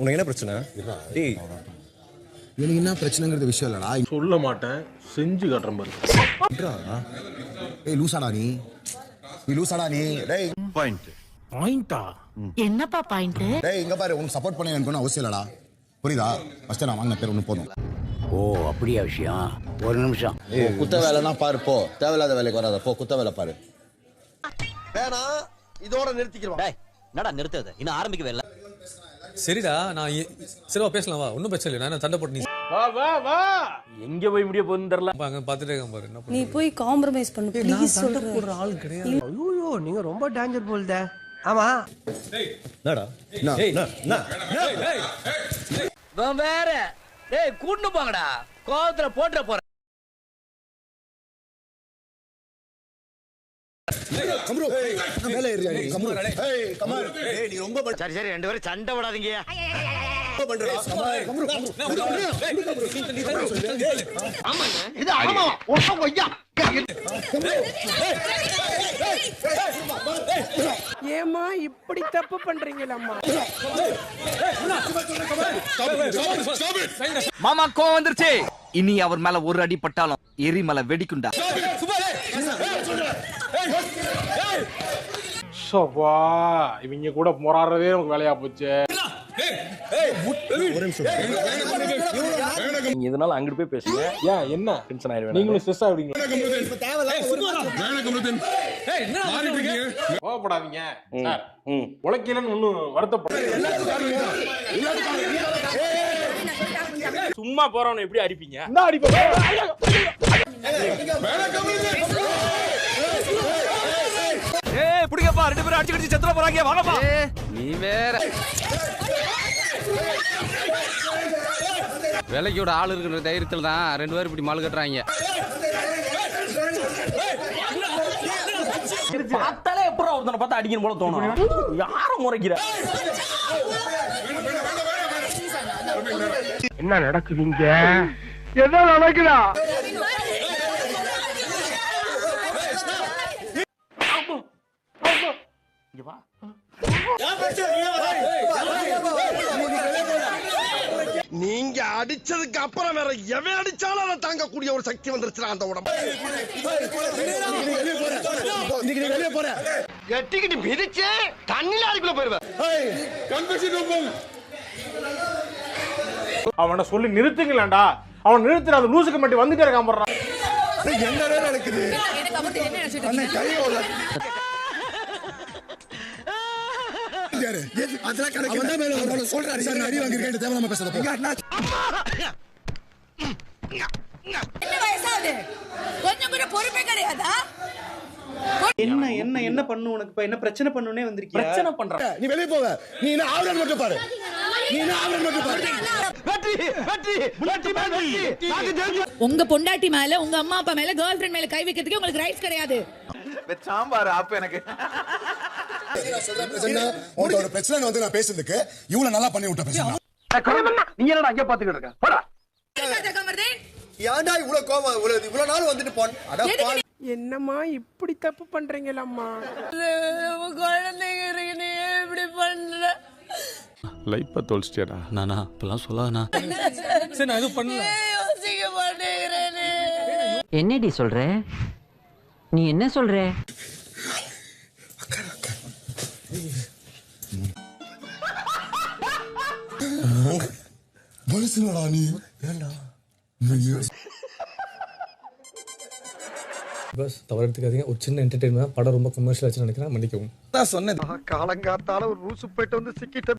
உனக்கு என்ன பிரச்சனை? டேய் எனக்கு என்ன பிரச்சனைங்கிறது விஷயம் இல்லடா. சொல்ல மாட்டேன், செஞ்சு காட்டுறேன் பாரு. டேய் லூசாடா நீ லூசாடா நீ. டேய் பாயிண்டா? என்னப்பா பாயிண்ட்? டேய் இங்க பாரு, உனக்கு சப்போர்ட் பண்ண எனக்கு அவசியம் இல்லடா, புரியுதா? ஃபர்ஸ்ட் நான் வாங்கின பேர் ஒன்று போதும். ஓ அப்படியா விஷயம்? ஒரு நிமிஷம். குத்த வேலைனா பாரு, போ. தேவையில்லாத வேலைக்கு வராத, போ. குத்த வேலை பாரு. வேணா இதோட நிறுத்திக்கிறோம். டேய் என்னடா நிறுத்துறது? இன்னும் ஆரம்பிக்கவே இல்ல. சரிடா, நான் சரிவா பேசலாம், வா. ஒன்றும் பிரச்சனை இல்லை. நான் சண்டை போட்டு நீ வா வா வா. எங்க போய் முடிய போகுதுன்னு தெரியல. அங்க பார்த்துட்டே இருக்க பாரு. என்ன நீ போய் காம்ப்ரமைஸ் பண்ணு ப்ளீஸ். சண்டை போடுற ஆள் கிடையாது. ஐயோ நீங்க ரொம்ப டேஞ்சர் போல்தே. ஆமா என்னடா? வேற டேய் கூட்டு போங்கடா, கோவத்துல போட்டுற போற. கம்ரு மேலே ஏறியா நீ? கம்ரு ஏய் கமார், ஏய் நீ ரொம்ப சரி சரி, ரெண்டு பேரும் சண்டை போடாதீங்க. பண்றடா. கம்ரு ஆமாங்க இது ஆமா ஒண்ணு கொய்யா. ஏமா இப்படி தப்பு பண்றீங்களம்மா? மாமா கோவம் வந்துருச்சு. இனி அவர் மேல ஒரு அடி பட்டாலும் எரிமலை வெடிக்குண்டா. சோபா, இவங்க கூட போராடுறதே நமக்கு வேலையா போச்சு. நீங்க இதனால அங்கிட்டு போய் பேசுங்க. ஏன் என்ன டென்ஷன் ஆயிடுவேன்? நீங்களும் ஸ்ட்ரெஸ் ஆவீங்க. கோவப்படாதீங்க சார். உழைக்கலன்னு ஒண்ணும் வருத்தப்படாதீங்க. சும்மா போறவன எப்படி அடிப்பீங்க? இந்த அடிப்பீங்க. ஏய் புடிங்கப்பா, ரெண்டு பேரும் அடிச்சு அடிச்சு செத்துற போறாங்க. வாங்கப்பா. நீ வேற வேலைக்கோட ஆள் இருக்கிற தைரியத்தில் தான் ரெண்டு பேரும் இப்படி மால் கட்டுறாங்க. பார்த்தாலே எப்பறம் ஒருத்தனை பார்த்து அடிக்கணும் போல தோணும். யாரும் முறைக்கிற? என்ன நடக்குதுங்க? என்ன நடக்குதா? நீங்க அடிச்சதுக்கு அப்புறம் வேற எவன் அடிச்சாலும் அதை தாங்கக்கூடிய ஒரு சக்தி வந்துருச்சுடா அந்த உடம்பு. வெளியே போற எட்டிக்கிட்டு மிதிச்சு தண்ணில அதுக்குள்ள போயிருவேன். அவனை சொல்லி நிறுத்துங்களேன்டா. அவன் நிறுத்துற அந்த லூசுக்கு மட்டும் வந்துட்டே இருக்கான் போடுறான். என்ன நடக்குது? அதெல்லாம் கணக்கு சொல்றாரு. அடி வாங்கி கேட்டு தேவையில்லாம பேசாத. கொஞ்சம் கூட பொறுப்பே கிடையாதா? என்ன என்ன என்ன பண்ணு உனக்கு? என்ன பிரச்சனை பண்ணுனே வந்திருக்கியா? பிரச்சனை பண்ற. நீ வெளியே போவ. நீ என்ன ஆவரன் மட்டும் பாரு. உங்க பொண்டாட்டி மேல, உங்க அம்மா அப்பா மேல, கேர்ள் ஃப்ரெண்ட் மேல கை வைக்கிறதுக்கு உங்களுக்கு ரைட்ஸ் கிடையாது. சாம்பார் அப்ப எனக்கு உன்னோட பிரச்சனை வந்து நான் பேசுறதுக்கு இவ்வளவு நல்லா பண்ணி விட்ட பேசுறேன். நீ என்னடா அங்க பாத்துக்கிட்டு இருக்க? போடா. ஏன்டா இவ்வளவு கோவம்? இவ்வளவு நாள் வந்துட்டு போன். என்னம்மா இப்படி தப்பு பண்றீங்களம்மா? குழந்தைங்க இப்படி பண்ற. லைஃப்பை தொலைச்சிட்டியாடா. நானா இப்பெல்லாம் சொல்லாதண்ணா. சரி நான் எதுவும் பண்ணல. யோசிக்க மாட்டேங்கிறேனே. என்னடி சொல்ற? நீ என்ன சொல்ற? மனுஷனடா நீ. ஏண்டா பஸ் தவறு எடுத்துக்காதீங்க. ஒரு சின்ன என்டர்டைன்மெண்ட். படம் ரொம்ப கமர்ஷியல் ஆச்சுன்னு நினைக்கிறேன், மன்னிக்கவும். சொன்னேன் காலங்காத்தால ஒரு ரூசு போயிட்டு வந்து சிக்கிட்ட